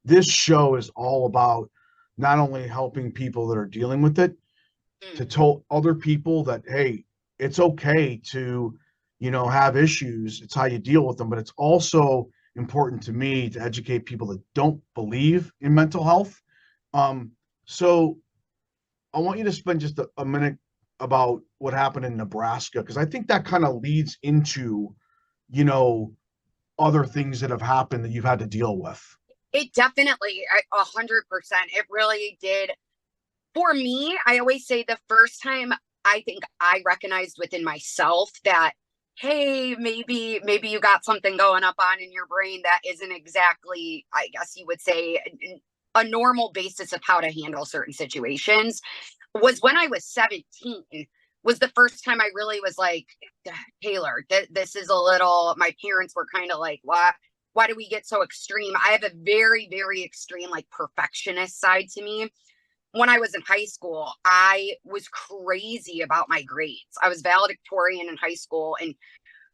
this show is all about not only helping people that are dealing with it, to Mm. tell other people that, hey, it's okay to, have issues. It's how you deal with them. But it's also important to me to educate people that don't believe in mental health. So I want you to spend just a minute about what happened in Nebraska, because I think that kind of leads into, you know, other things that have happened that you've had to deal with. It definitely, 100%. It really did. For me, I always say the first time I think I recognized within myself that, hey, maybe you got something going up on in your brain that isn't exactly, I guess you would say, a normal basis of how to handle certain situations, was when I was 17. Was the first time I really was like, Taylor, this is a little, my parents were kind of like, what? Why do we get so extreme? I have a very, very extreme, like, perfectionist side to me. When I was in high school, I was crazy about my grades. I was valedictorian in high school. And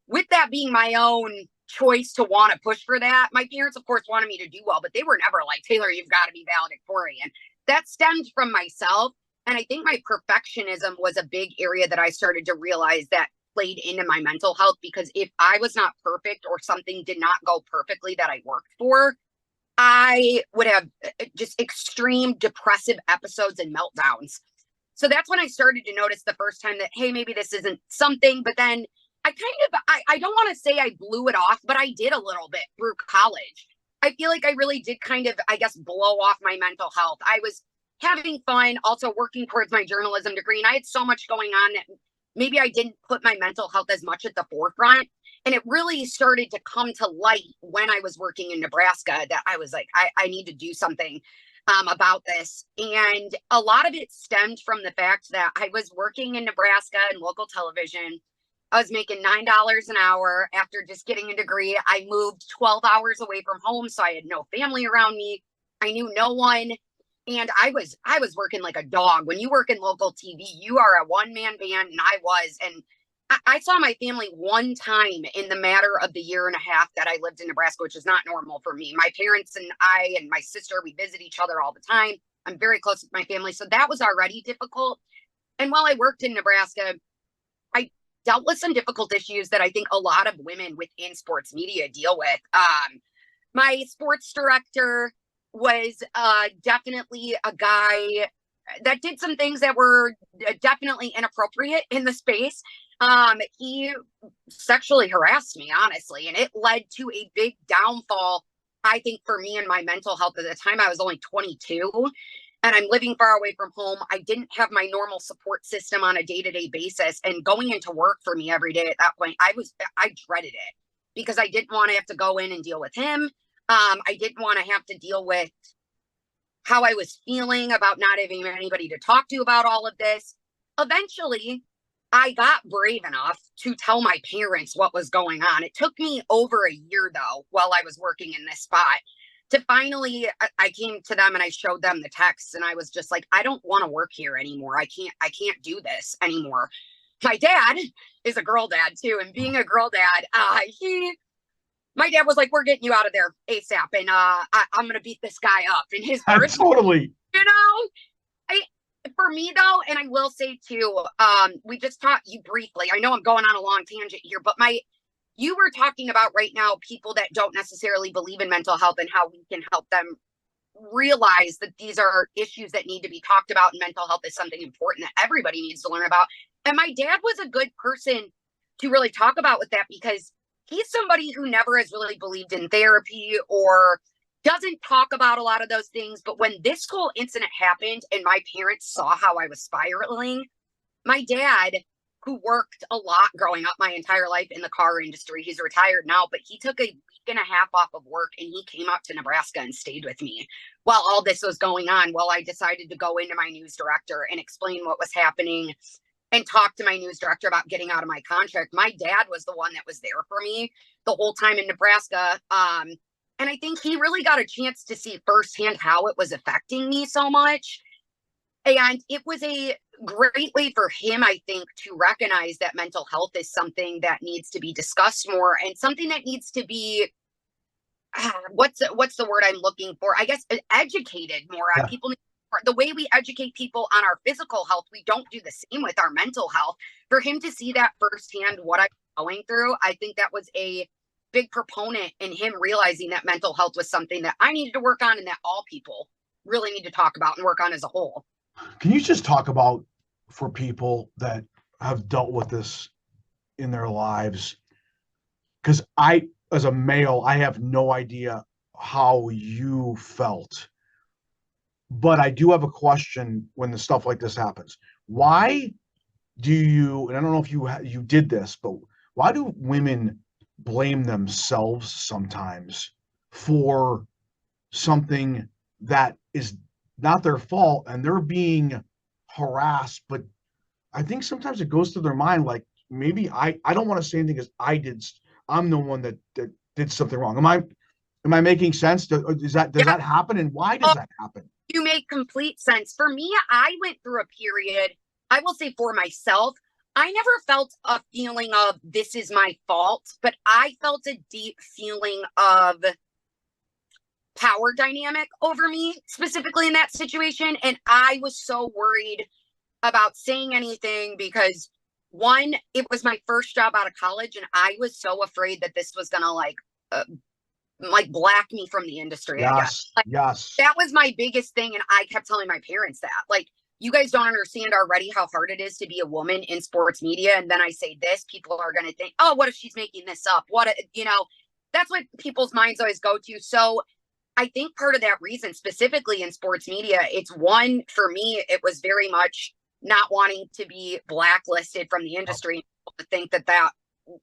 with that being my own choice to want to push for that, my parents, of course, wanted me to do well, but they were never like, Taylor, you've got to be valedictorian. That stemmed from myself. And I think my perfectionism was a big area that I started to realize that played into my mental health, because if I was not perfect or something did not go perfectly that I worked for, I would have just extreme depressive episodes and meltdowns. So that's when I started to notice the first time that, hey, maybe this isn't something. But then I don't want to say I blew it off, but I did a little bit through college. I feel like I really did kind of, I guess, blow off my mental health. I was having fun, also working towards my journalism degree. And I had so much going on that maybe I didn't put my mental health as much at the forefront. And it really started to come to light when I was working in Nebraska, that I was like, I need to do something about this. And a lot of it stemmed from the fact that I was working in Nebraska in local television. I was making $9 an hour after just getting a degree. I moved 12 hours away from home, so I had no family around me. I knew no one. And I was working like a dog. When you work in local TV, you are a one-man band, and I was. And I saw my family one time in the matter of the year and a half that I lived in Nebraska, which is not normal for me. My parents and I and my sister, we visit each other all the time. I'm very close with my family, so that was already difficult. And while I worked in Nebraska, I dealt with some difficult issues that I think a lot of women within sports media deal with. My sports director was definitely a guy that did some things that were definitely inappropriate in the space. He sexually harassed me, honestly, and it led to a big downfall, I think, for me and my mental health. At the time, I was only 22 and I'm living far away from home. I didn't have my normal support system on a day-to-day basis. And going into work for me every day at that point, I dreaded it, because I didn't want to have to go in and deal with him. I didn't want to have to deal with how I was feeling about not having anybody to talk to about all of this. Eventually, I got brave enough to tell my parents what was going on. It took me over a year, though, while I was working in this spot, to finally, I came to them and I showed them the text, and I was just like, I don't want to work here anymore. I can't do this anymore. My dad is a girl dad too. And being a girl dad, my dad was like, we're getting you out of there ASAP. And I'm going to beat this guy up in his birth. Totally. You know, for me though, and I will say too, we just taught you briefly. I know I'm going on a long tangent here, but you were talking about right now people that don't necessarily believe in mental health and how we can help them realize that these are issues that need to be talked about, and mental health is something important that everybody needs to learn about. And my dad was a good person to really talk about with that, because he's somebody who never has really believed in therapy or doesn't talk about a lot of those things. But when this whole incident happened and my parents saw how I was spiraling, my dad, who worked a lot growing up my entire life in the car industry, he's retired now, but he took a week and a half off of work and he came out to Nebraska and stayed with me while all this was going on, while I decided to go into my news director and explain what was happening and talk to my news director about getting out of my contract. My dad was the one that was there for me the whole time in Nebraska. And I think he really got a chance to see firsthand how it was affecting me so much. And it was a great way for him, I think, to recognize that mental health is something that needs to be discussed more, and something that needs to be what's the word I'm looking for? I guess educated more on. Yeah. People need the way we educate people on our physical health. We don't do the same with our mental health. For him to see that firsthand, what I'm going through, I think that was a big proponent in him realizing that mental health was something that I needed to work on and that all people really need to talk about and work on as a whole. Can you just talk about, for people that have dealt with this in their lives? Because as a male, I have no idea how you felt, but I do have a question when the stuff like this happens. Why do you, and I don't know if you did this, but why do women blame themselves sometimes for something that is not their fault, and they're being harassed? But I think sometimes it goes through their mind, like, maybe I don't want to say anything because I'm the one that did something wrong. Am I making sense? Does that happen, and why does that happen? You make complete sense. For me, I went through a period, I will say for myself, I never felt a feeling of this is my fault, but I felt a deep feeling of power dynamic over me, specifically in that situation. And I was so worried about saying anything because, one, it was my first job out of college, and I was so afraid that this was gonna black me from the industry. I guess Yes. that was my biggest thing, and I kept telling my parents that, like, you guys don't understand already how hard it is to be a woman in sports media. And then I say this, people are going to think, oh, what if she's making this up? That's what people's minds always go to. So I think part of that reason, specifically in sports media, it's one, for me, it was very much not wanting to be blacklisted from the industry, to think that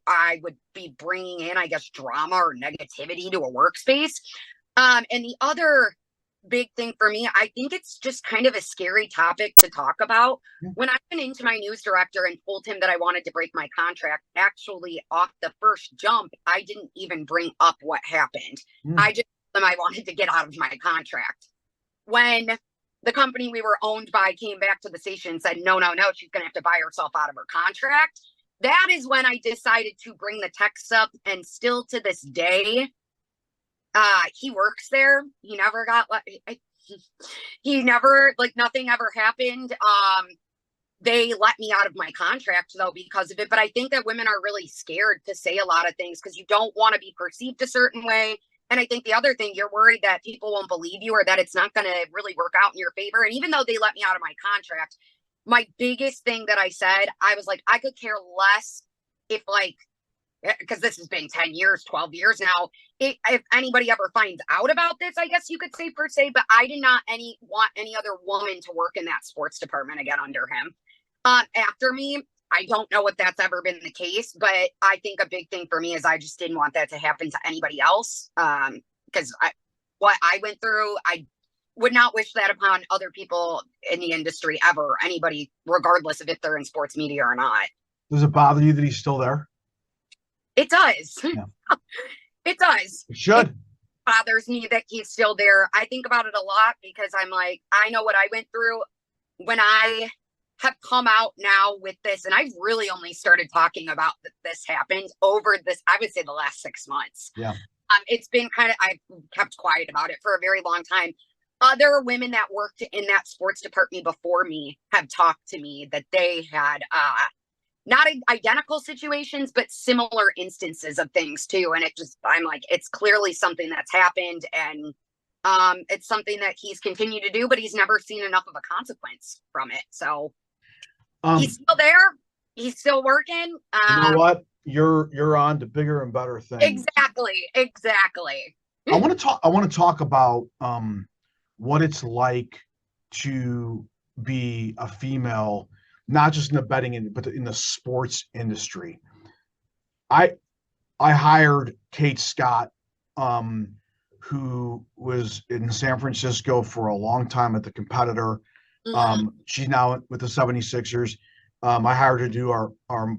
I would be bringing in, I guess, drama or negativity to a workspace. And the other big thing for me, I think it's just kind of a scary topic to talk about. When I went into my news director and told him that I wanted to break my contract, actually off the first jump, I didn't even bring up what happened. I just told him I wanted to get out of my contract. When the company we were owned by came back to the station and said, no, she's going to have to buy herself out of her contract, that is when I decided to bring the text up. And still to this day, he works there. He never got, he never, nothing ever happened. They let me out of my contract though because of it. But I think that women are really scared to say a lot of things because you don't want to be perceived a certain way. And I think the other thing, you're worried that people won't believe you or that it's not going to really work out in your favor. And even though they let me out of my contract, my biggest thing that I said, I was like, I could care less if, because this has been 10 years, 12 years now, if anybody ever finds out about this, I guess you could say, per se, but I did not want any other woman to work in that sports department again under him. After me, I don't know if that's ever been the case, but I think a big thing for me is I just didn't want that to happen to anybody else. Because what I went through, I would not wish that upon other people in the industry ever, anybody, regardless of if they're in sports media or not. Does it bother you that he's still there? It does. Yeah. It does. It should. It bothers me that he's still there. I think about it a lot because I'm like, I know what I went through when I have come out now with this. And I've really only started talking about that this happened over this, I would say, the last 6 months. Yeah. It's been I've kept quiet about it for a very long time. Other women that worked in that sports department before me have talked to me that they had not identical situations, but similar instances of things too. And I'm like, it's clearly something that's happened, and it's something that he's continued to do, but he's never seen enough of a consequence from it. So he's still there. He's still working. You know what? You're on to bigger and better things. Exactly. I want to talk about what it's like to be a female, not just in the betting but in the sports industry. I hired Kate Scott, who was in San Francisco for a long time at the Competitor. She's now with the 76ers. I hired her to do our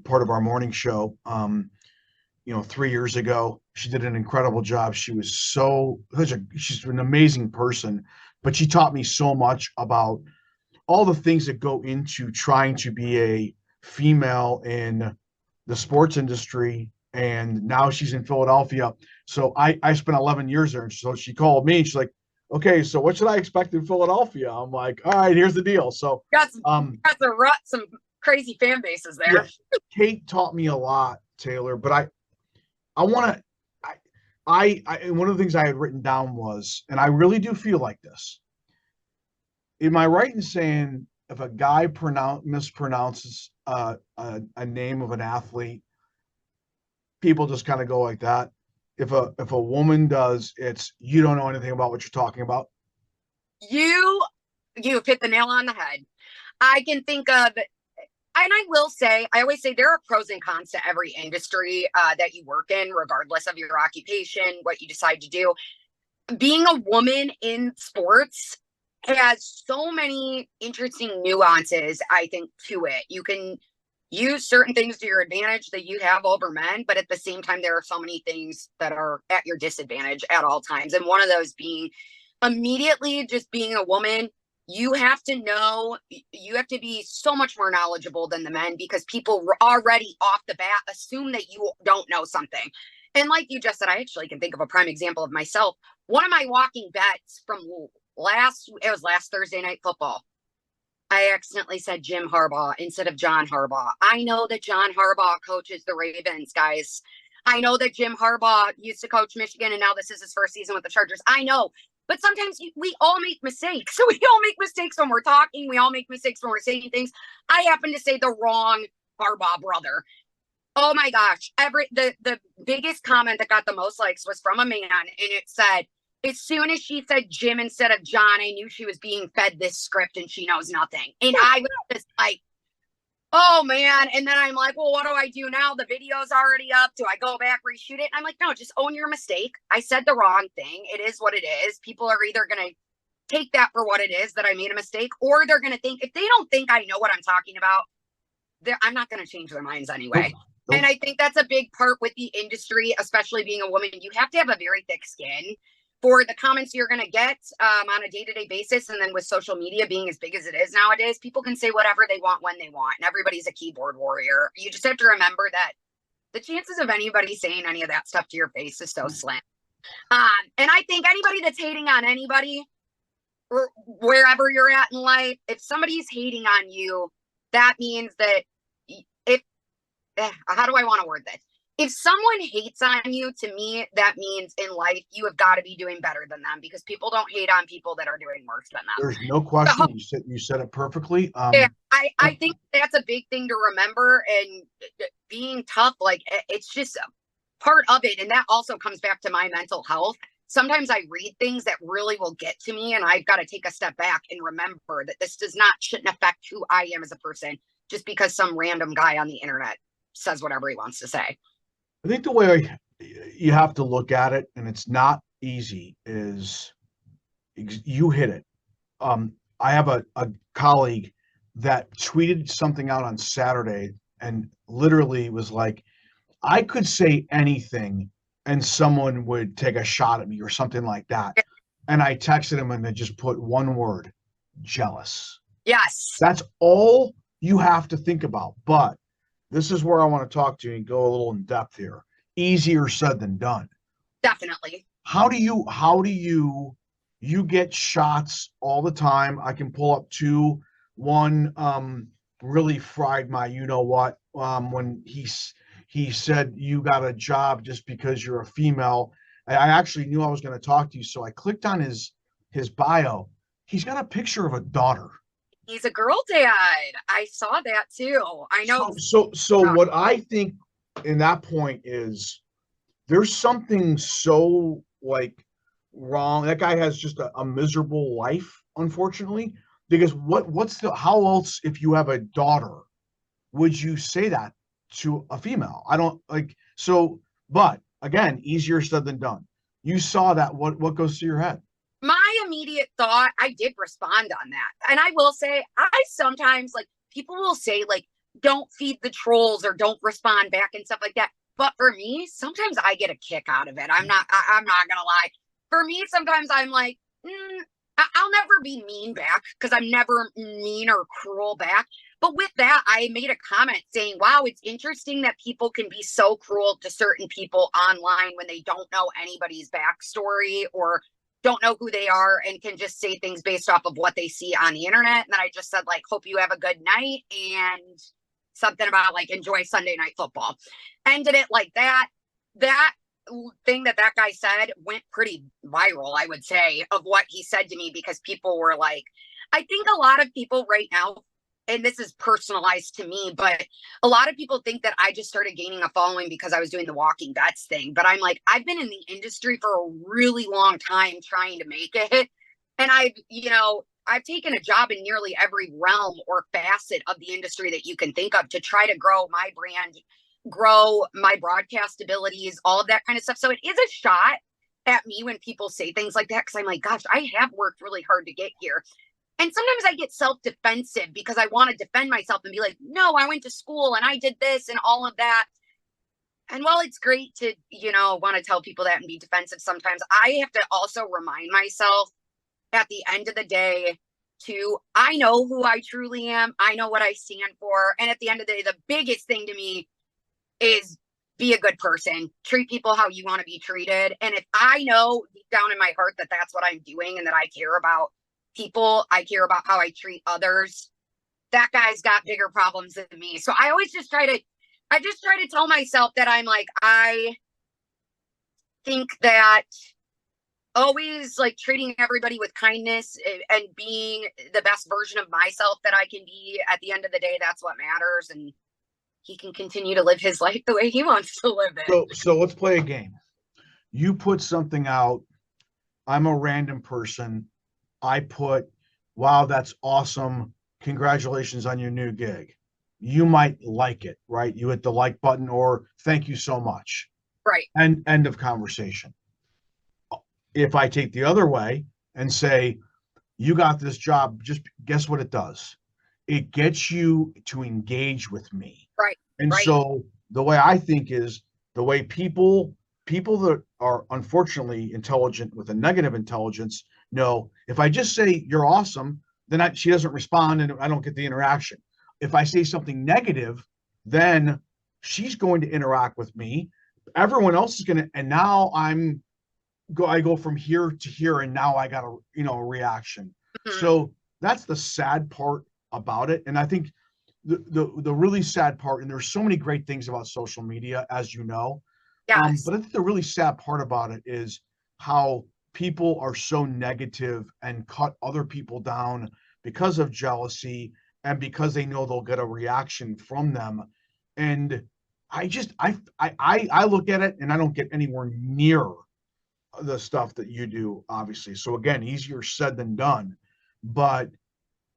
part of our morning show 3 years ago. She did an incredible job. She was she's an amazing person, but she taught me so much about all the things that go into trying to be a female in the sports industry, and now she's in Philadelphia. So I spent 11 years there. And so she called me and she's like, okay, so what should I expect in Philadelphia? I'm like, all right, here's the deal. So, some crazy fan bases there. yes, Kate taught me a lot, Taylor, but I want to, one of the things I had written down was, and I really do feel like this. Am I right in saying if a guy mispronounces a name of an athlete, people just kind of go like that? If a woman does, it's you don't know anything about what you're talking about. You've hit the nail on the head. I can think of, and I will say, I always say there are pros and cons to every industry that you work in, regardless of your occupation, what you decide to do. Being a woman in sports has so many interesting nuances, I think, to it. You can use certain things to your advantage that you have over men, but at the same time, there are so many things that are at your disadvantage at all times. And one of those being immediately just being a woman, you have to know, you have to be so much more knowledgeable than the men because people already off the bat assume that you don't know something. And like you just said, I actually can think of a prime example of myself. One of my walking bets from last Thursday Night Football. I accidentally said Jim Harbaugh instead of John Harbaugh. I know that John Harbaugh coaches the Ravens, guys. I know that Jim Harbaugh used to coach Michigan and now this is his first season with the Chargers. I know. But sometimes we all make mistakes. So we all make mistakes when we're talking. We all make mistakes when we're saying things. I happen to say the wrong Harbaugh brother. Oh my gosh. The biggest comment that got the most likes was from a man, and it said, as soon as she said Jim instead of John, I knew she was being fed this script and she knows nothing. And I was just like, oh man. And then I'm like, well, what do I do now? The video's already up. Do I go back, reshoot it? And I'm like, no, just own your mistake. I said the wrong thing. It is what it is. People are either going to take that for what it is, that I made a mistake, or they're going to think, if they don't think I know what I'm talking about, I'm not going to change their minds anyway. And I think that's a big part with the industry, especially being a woman. You have to have a very thick skin for the comments you're going to get on a day-to-day basis. And then with social media being as big as it is nowadays, people can say whatever they want when they want. And everybody's a keyboard warrior. You just have to remember that the chances of anybody saying any of that stuff to your face is so slim. And I think anybody that's hating on anybody, or wherever you're at in life, if somebody's hating on you, that means that how do I want to word this? If someone hates on you, to me, that means in life, you have got to be doing better than them because people don't hate on people that are doing worse than them. There's no question. You said it perfectly. Yeah, I think that's a big thing to remember, and being tough, like it's just a part of it. And that also comes back to my mental health. Sometimes I read things that really will get to me, and I've got to take a step back and remember that this shouldn't affect who I am as a person just because some random guy on the internet says whatever he wants to say. I think the way you have to look at it, and it's not easy, is you hit it. I have a colleague that tweeted something out on Saturday and literally was like, I could say anything and someone would take a shot at me or something like that. And I texted him and I just put one word, jealous. Yes. That's all you have to think about. But this is where I want to talk to you and go a little in depth here. Easier said than done. Definitely. How do you get shots all the time? I can pull up two. One really fried my you know what when he said you got a job just because you're a female. I actually knew I was going to talk to you, so I clicked on his bio. He's got a picture of a daughter. He's a girl dad. I saw that too. I know. So what I think in that point is there's something so like wrong. That guy has just a miserable life, unfortunately. Because how else, if you have a daughter, would you say that to a female? I don't like so, but again, easier said than done. You saw that. What goes through your head? My immediate thought, I did respond on that. And I will say, I sometimes, like, people will say, like, don't feed the trolls or don't respond back and stuff like that. But for me, sometimes I get a kick out of it. I'm not gonna lie. For me, sometimes I'm like, I'll never be mean back because I'm never mean or cruel back. But with that, I made a comment saying, wow, it's interesting that people can be so cruel to certain people online when they don't know anybody's backstory or don't know who they are and can just say things based off of what they see on the internet. And then I just said, like, hope you have a good night and something about like enjoy Sunday night football. Ended it like that. That thing that guy said went pretty viral, I would say, of what he said to me, because people were like, I think a lot of people right now, and this is personalized to me, but a lot of people think that I just started gaining a following because I was doing the walking bets thing. But I'm like, I've been in the industry for a really long time trying to make it. And I've taken a job in nearly every realm or facet of the industry that you can think of to try to grow my brand, grow my broadcast abilities, all of that kind of stuff. So it is a shot at me when people say things like that, because I'm like, gosh, I have worked really hard to get here. And sometimes I get self-defensive because I want to defend myself and be like, no, I went to school and I did this and all of that. And while it's great to, want to tell people that and be defensive, sometimes I have to also remind myself at the end of the day I know who I truly am. I know what I stand for. And at the end of the day, the biggest thing to me is be a good person, treat people how you want to be treated. And if I know deep down in my heart that that's what I'm doing and that I care about people, I care about how I treat others, that guy's got bigger problems than me. So I always just try to tell myself that I'm like, I think that always like treating everybody with kindness and being the best version of myself that I can be, at the end of the day, that's what matters. And he can continue to live his life the way he wants to live it. So let's play a game. You put something out. I'm a random person. I put, wow, that's awesome. Congratulations on your new gig. You might like it, right? You hit the like button or thank you so much. Right. And end of conversation. If I take the other way and say, you got this job, just guess what it does? It gets you to engage with me. Right. And right. so the way I think is the way people that are unfortunately intelligent with a negative intelligence know, if I just say you're awesome, then she doesn't respond and I don't get the interaction. If I say something negative, then she's going to interact with me. Everyone else is going to, and now I go from here to here, and now I got a reaction. Mm-hmm. So that's the sad part about it. And I think the really sad part, and there's so many great things about social media, as you know. Yes. But I think the really sad part about it is how people are so negative and cut other people down because of jealousy and because they know they'll get a reaction from them. And I look at it and I don't get anywhere near the stuff that you do, obviously. So again, easier said than done. But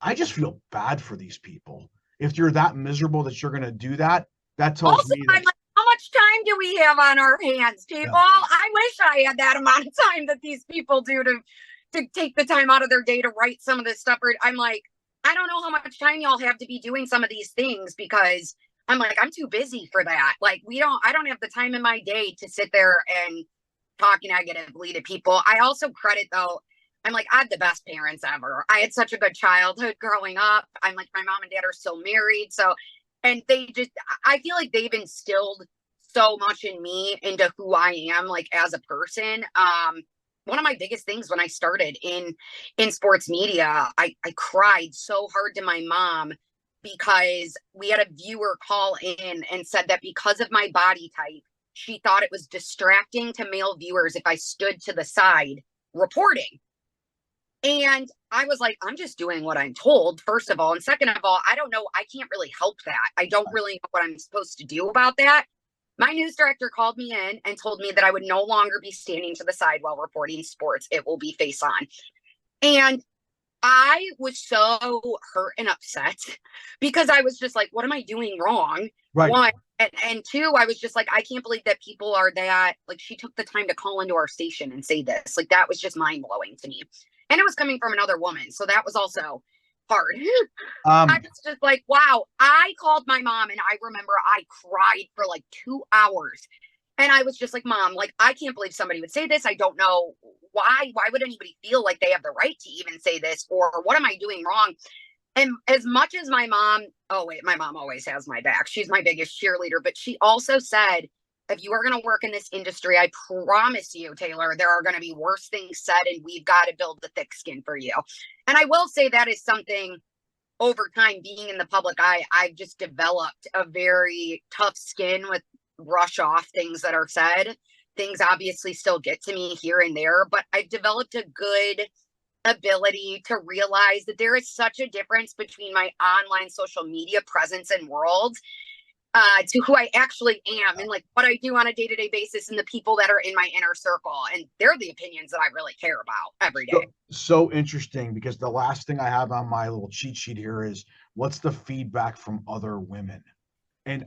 I just feel bad for these people. If you're that miserable that you're going to do that, that tells also, me that. I'm like, how much time do we have on our hands, people? Yeah. I wish I had that amount of time that these people do to take the time out of their day to write some of this stuff. I'm like, I don't know how much time y'all have to be doing some of these things, because I'm like, I'm too busy for that. Like, I don't have the time in my day to sit there and talk negatively to people. I also credit, though, I'm like, I had the best parents ever. I had such a good childhood growing up. I'm like, my mom and dad are still married. So, and I feel like they've instilled so much in me into who I am, like as a person. One of my biggest things when I started in sports media, I cried so hard to my mom because we had a viewer call in and said that because of my body type, she thought it was distracting to male viewers if I stood to the side reporting. And I was like, I'm just doing what I'm told, first of all. And second of all, I don't know. I can't really help that. I don't really know what I'm supposed to do about that. My news director called me in and told me that I would no longer be standing to the side while reporting sports. It will be face on. And I was so hurt and upset because I was just like, what am I doing wrong? Right. One. And two, I was just like, I can't believe that people are that, like, she took the time to call into our station and say this. Like, that was just mind blowing to me. And it was coming from another woman. So that was also hard. I was just like, wow. I called my mom and I remember I cried for like 2 hours. And I was just like, Mom, like, I can't believe somebody would say this. I don't know why. Why would anybody feel like they have the right to even say this? Or what am I doing wrong? And as much as my mom, oh wait, my mom always has my back. She's my biggest cheerleader, but she also said, if you are going to work in this industry, I promise you, Taylor, there are going to be worse things said, and we've got to build the thick skin for you. And I will say that is something over time, being in the public eye, I've just developed a very tough skin with brush off things that are said. Things obviously still get to me here and there, but I've developed a good ability to realize that there is such a difference between my online social media presence and world to who I actually am and like what I do on a day-to-day basis and the people that are in my inner circle. And they're the opinions that I really care about every day. So interesting, because the last thing I have on my little cheat sheet here is what's the feedback from other women, and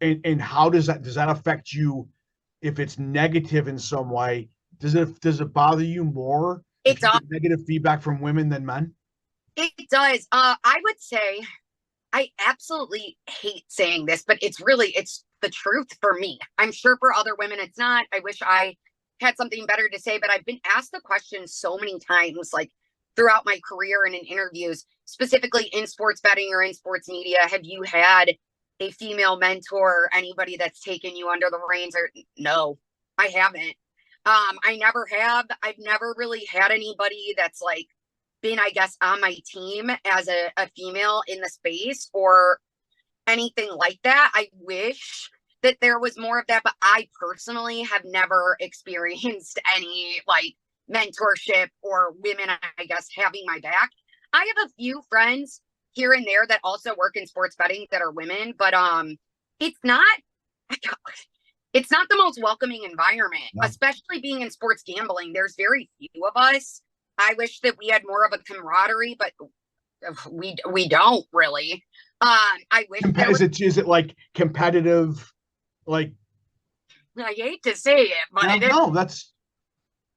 and how does that affect you if it's negative in some way? Does it bother you more if It's you get negative feedback from women than men? It does. I would say I absolutely hate saying this, but it's the truth for me. I'm sure for other women it's not. I wish I had something better to say, but I've been asked the question so many times, like throughout my career and in interviews, specifically in sports betting or in sports media. Have you had a female mentor, anybody that's taken you under the reins? Or no, I haven't. I never have. I've never really had anybody that's like been, I guess, on my team as a female in the space or anything like that. I wish that there was more of that, but I personally have never experienced any like mentorship or women, I guess, having my back. I have a few friends here and there that also work in sports betting that are women, but it's not it's not the most welcoming environment, No. especially being in sports gambling. There's very few of us. I wish that we had more of a camaraderie, but we don't really. I wish there was, Is it like competitive? Like, I hate to say it, but no, it is. no, that's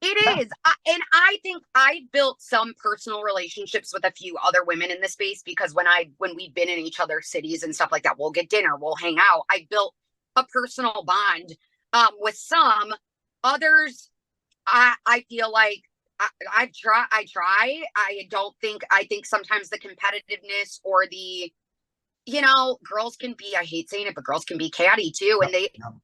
yeah, It is. And I think I built some personal relationships with a few other women in the space because when we've been in each other's cities and stuff like that, we'll get dinner, we'll hang out. I built a personal bond with some others. I feel like I try. I think sometimes the competitiveness or girls can be, I hate saying it, but girls can be catty too. And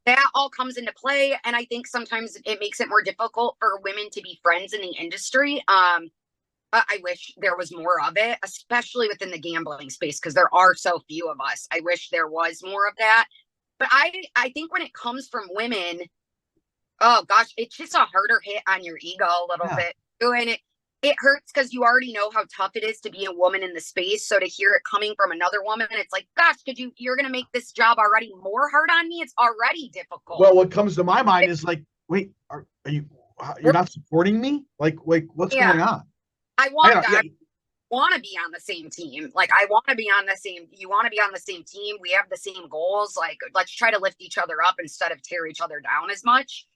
that all comes into play. And I think sometimes it makes it more difficult for women to be friends in the industry. I wish there was more of it, especially within the gambling space, because there are so few of us. I wish there was more of that. But I think when it comes from women, oh gosh, it's just a harder hit on your ego a little bit. And it hurts because you already know how tough it is to be a woman in the space. So to hear it coming from another woman, it's like, gosh, you're going to make this job already more hard on me. It's already difficult. Well, what comes to my mind is like, wait, are you're not supporting me? Like what's going on? I want to be on the same team. Like I want to be on the same, you want to be on the same team. We have the same goals. Like let's try to lift each other up instead of tear each other down as much.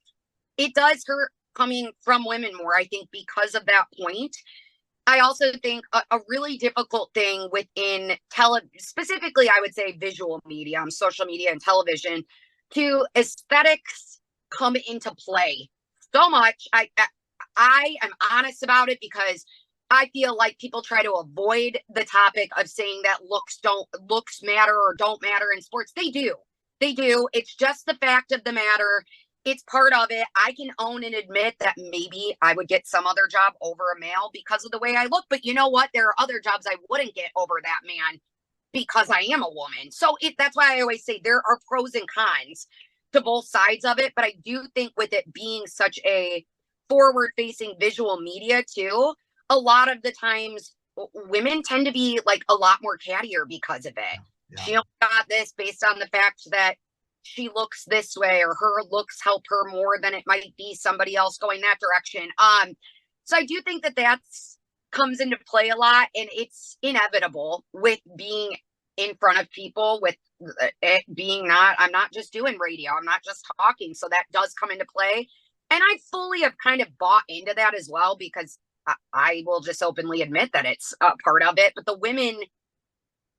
It does hurt coming from women more, I think, because of that point. I also think a really difficult thing within specifically, I would say visual media, social media and television, to aesthetics come into play so much. I am honest about it because I feel like people try to avoid the topic of saying that looks matter or don't matter in sports. They do. It's just the fact of the matter. It's part of it. I can own and admit that maybe I would get some other job over a male because of the way I look. But you know what? There are other jobs I wouldn't get over that man because I am a woman. So that's why I always say there are pros and cons to both sides of it. But I do think with it being such a forward-facing visual media too, a lot of the times women tend to be like a lot more cattier because of it. Yeah. She got this based on the fact that she looks this way or her looks help her more than it might be somebody else going that direction. So I do think that comes into play a lot, and it's inevitable with being in front of people, with it being I'm not just doing radio, I'm not just talking. So that does come into play. And I fully have kind of bought into that as well, because I will just openly admit that it's a part of it. But the women,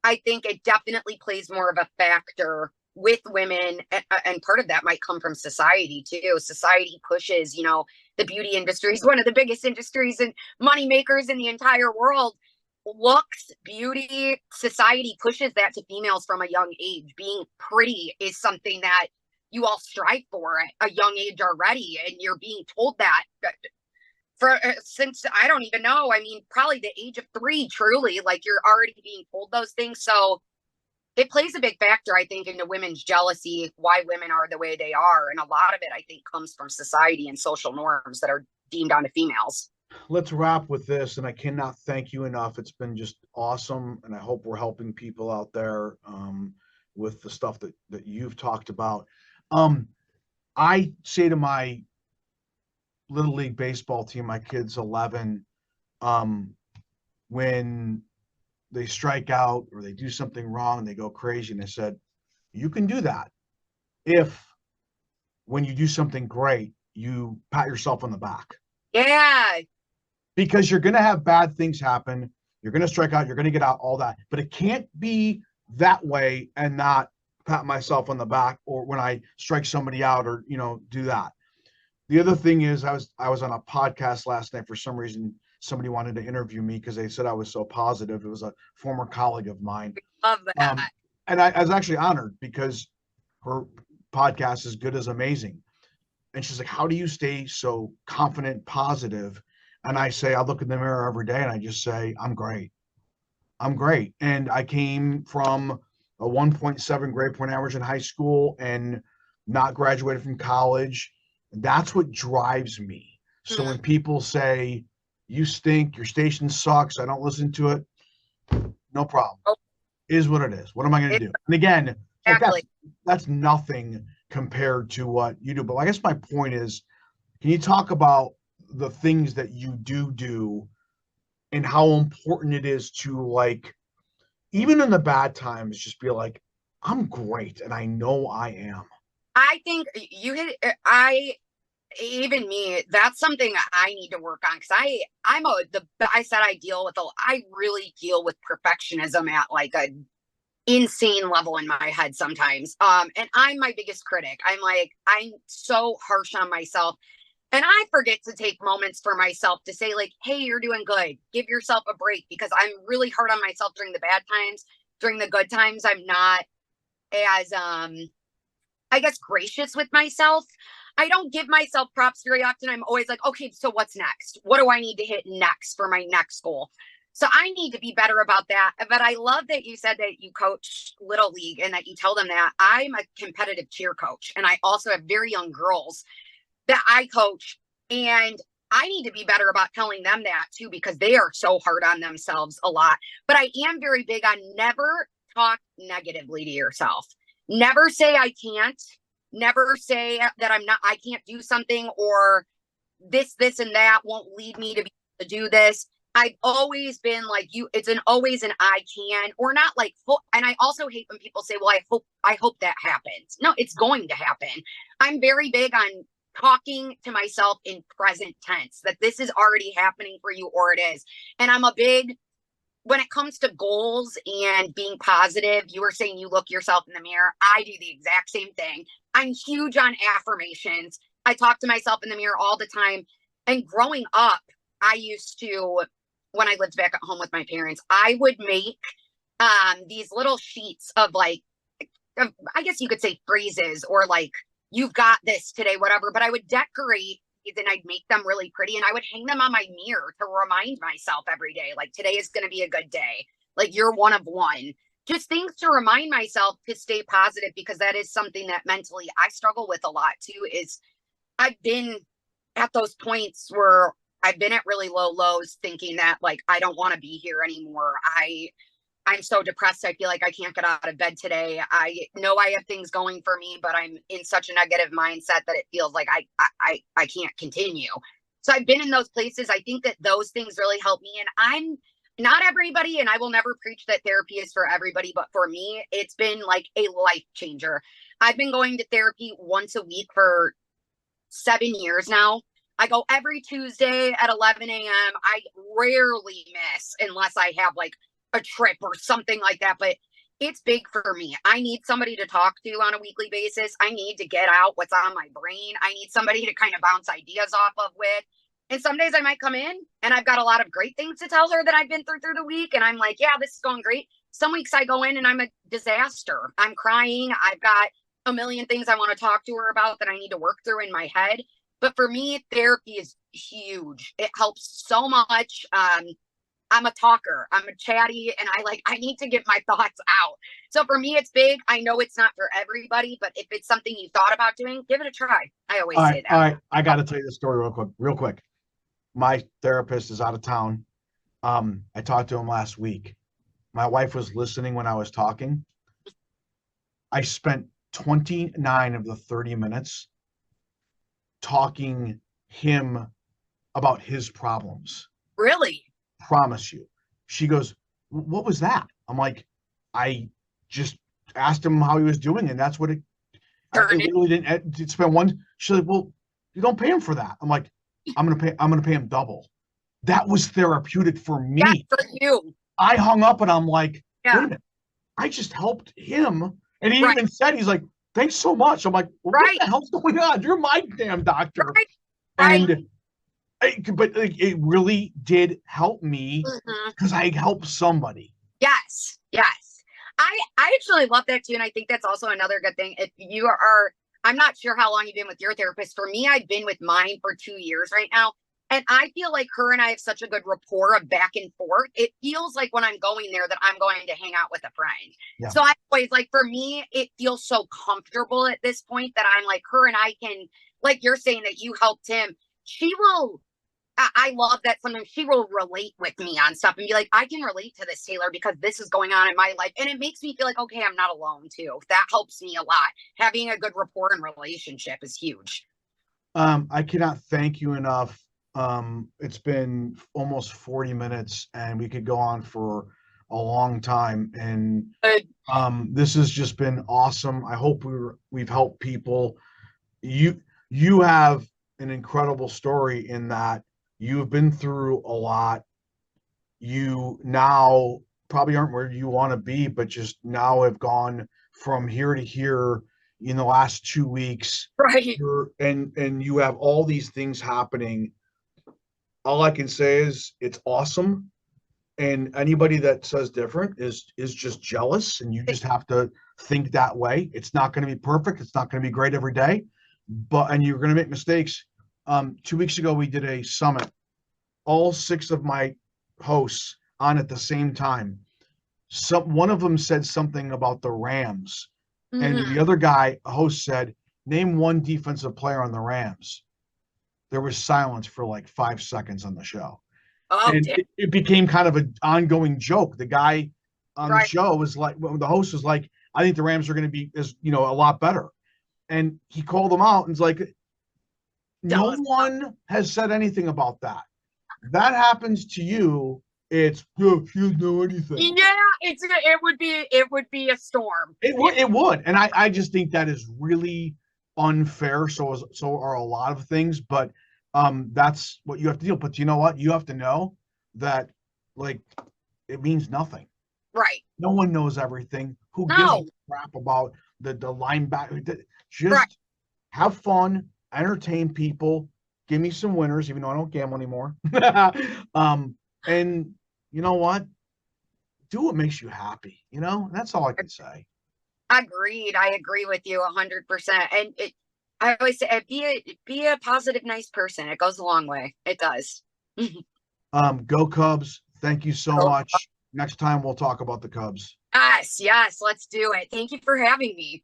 I think it definitely plays more of a factor with women, and part of that might come from society too. Society pushes, the beauty industry is one of the biggest industries and money makers in the entire world. looks, beauty, society pushes that to females from a young age. Being pretty is something that you all strive for at a young age already, and you're being told that for since I don't even know. I mean, probably the age of 3, truly, like you're already being told those things. So it plays a big factor, I think, into women's jealousy, why women are the way they are. And a lot of it, I think, comes from society and social norms that are deemed onto females. Let's wrap with this, and I cannot thank you enough. It's been just awesome, and I hope we're helping people out there with the stuff that you've talked about. I say to my little league baseball team, my kid's 11, when they strike out or they do something wrong and they go crazy, and I said, you can do that if when you do something great, you pat yourself on the back. Yeah. Because you're going to have bad things happen. You're going to strike out. You're going to get out, all that. But it can't be that way and not pat myself on the back or when I strike somebody out or, do that. The other thing is I was on a podcast last night. For some reason, somebody wanted to interview me because they said I was so positive. It was a former colleague of mine. Love that. And I was actually honored because her podcast is good as amazing. And she's like, how do you stay so confident, positive? And I say, I look in the mirror every day and I just say, I'm great. I'm great. And I came from a 1.7 grade point average in high school and not graduated from college. That's what drives me. So when people say, you stink, your station sucks, I don't listen to it, no problem. Is what it is. What am I going to do? And again, Exactly. that's nothing compared to what you do. But I guess my point is, can you talk about the things that you do and how important it is to, like, even in the bad times, just be like, I'm great and I know I am. I think you hit even me, that's something I need to work on, because I really deal with perfectionism at like a insane level in my head sometimes. And I'm my biggest critic. I'm so harsh on myself. And I forget to take moments for myself to say, like, hey, you're doing good. Give yourself a break, because I'm really hard on myself during the bad times. During the good times, I'm not as I guess gracious with myself. I don't give myself props very often. I'm always like, okay, so what's next? What do I need to hit next for my next goal? So I need to be better about that. But I love that you said that you coach Little League and that you tell them that. I'm a competitive cheer coach, and I also have very young girls that I coach, and I need to be better about telling them that too, because they are so hard on themselves a lot. But I am very big on never talk negatively to yourself. Never say I can't. Never say that I can't do something, or this, and that won't lead me to be able to do this. I've always been like it's always an I can, or not like, and I also hate when people say, well, I hope that happens. No, it's going to happen. I'm very big on talking to myself in present tense, that this is already happening for you, or it is. And I'm a big, when it comes to goals and being positive, you were saying you look yourself in the mirror. I do the exact same thing. I'm huge on affirmations. I talk to myself in the mirror all the time. And growing up, I used to, when I lived back at home with my parents, I would make these little sheets of, like, I guess you could say phrases, or like, you've got this today, whatever. But I would decorate these and I'd make them really pretty, and I would hang them on my mirror to remind myself every day, like, today is going to be a good day. Like, you're one of one. Just things to remind myself to stay positive, because that is something that mentally I struggle with a lot too. Is I've been at those points where I've been at really low lows, thinking that, like, I don't want to be here anymore. I'm so depressed. I feel like I can't get out of bed today. I know I have things going for me, but I'm in such a negative mindset that it feels like I can't continue. So I've been in those places. I think that those things really help me. And I'm not everybody, and I will never preach that therapy is for everybody, but for me, it's been like a life changer. I've been going to therapy once a week for 7 years now. I go every Tuesday at 11 a.m. I rarely miss, unless I have like a trip or something like that, but it's big for me. I need somebody to talk to on a weekly basis. I need to get out what's on my brain. I need somebody to kind of bounce ideas off of with. And some days I might come in and I've got a lot of great things to tell her that I've been through the week. And I'm like, yeah, this is going great. Some weeks I go in and I'm a disaster. I'm crying. I've got a million things I want to talk to her about that I need to work through in my head. But for me, therapy is huge. It helps so much. I'm a talker. I'm a chatty, and I need to get my thoughts out. So for me, it's big. I know it's not for everybody, but if it's something you thought about doing, give it a try. I always say that. All right. I got to tell you the story real quick. My therapist is out of town. I talked to him last week. My wife was listening when I was talking. I spent 29 of the 30 minutes talking him about his problems. Really? Promise you. She goes, what was that? I'm like, I just asked him how he was doing, and that's what it literally didn't spend one. She's like, well, you don't pay him for that. I'm like, I'm gonna pay him double. That was therapeutic for me. Yeah, for you. I hung up and I'm like, yeah. wait a minute, I just helped him. And he even said, he's like, thanks so much. I'm like, well, what the hell's going on? You're my damn doctor. And but it really did help me because I helped somebody. Yes. I actually love that too. And I think that's also another good thing. If you are, I'm not sure how long you've been with your therapist. For me, I've been with mine for 2 years right now. And I feel like her and I have such a good rapport of back and forth. It feels like when I'm going there that I'm going to hang out with a friend. Yeah. So I always for me, it feels so comfortable at this point that I'm like, her and I can, like you're saying that you helped him. She will, I love that sometimes she will relate with me on stuff and be like, I can relate to this, Taylor, because this is going on in my life. And it makes me feel like, okay, I'm not alone too. That helps me a lot. Having a good rapport and relationship is huge. I cannot thank you enough. It's been almost 40 minutes and we could go on for a long time. And this has just been awesome. I hope we've helped people. You have an incredible story in that you've been through a lot. You now probably aren't where you want to be, but just now have gone from here to here in the last 2 weeks. Right. And you have all these things happening. All I can say is it's awesome. And anybody that says different is just jealous, and you just have to think that way. It's not going to be perfect. It's not going to be great every day, and you're going to make mistakes. 2 weeks ago, we did a summit, all 6 of my hosts on at the same time. One of them said something about the Rams, and the other guy, a host, said, name one defensive player on the Rams. There was silence for like 5 seconds on the show. And it became kind of an ongoing joke. The guy on the show was like, well, the host was like, I think the Rams are going to be, a lot better. And he called them out and was like, no one has said anything about that. That happens to you. It's you don't know anything. Yeah, it would be a storm. It would. And I just think that is really unfair. So are a lot of things, but that's what you have to deal. But you know what? You have to know that it means nothing. Right. No one knows everything. Who gives a crap about the linebacker? Just have fun, entertain people, give me some winners, even though I don't gamble anymore. And you know what? Do what makes you happy. That's all I can say. Agreed. I agree with you 100%. And I always say, be a positive, nice person. It goes a long way. It does. Go Cubs. Thank you so much. Next time we'll talk about the Cubs. Yes. Let's do it. Thank you for having me.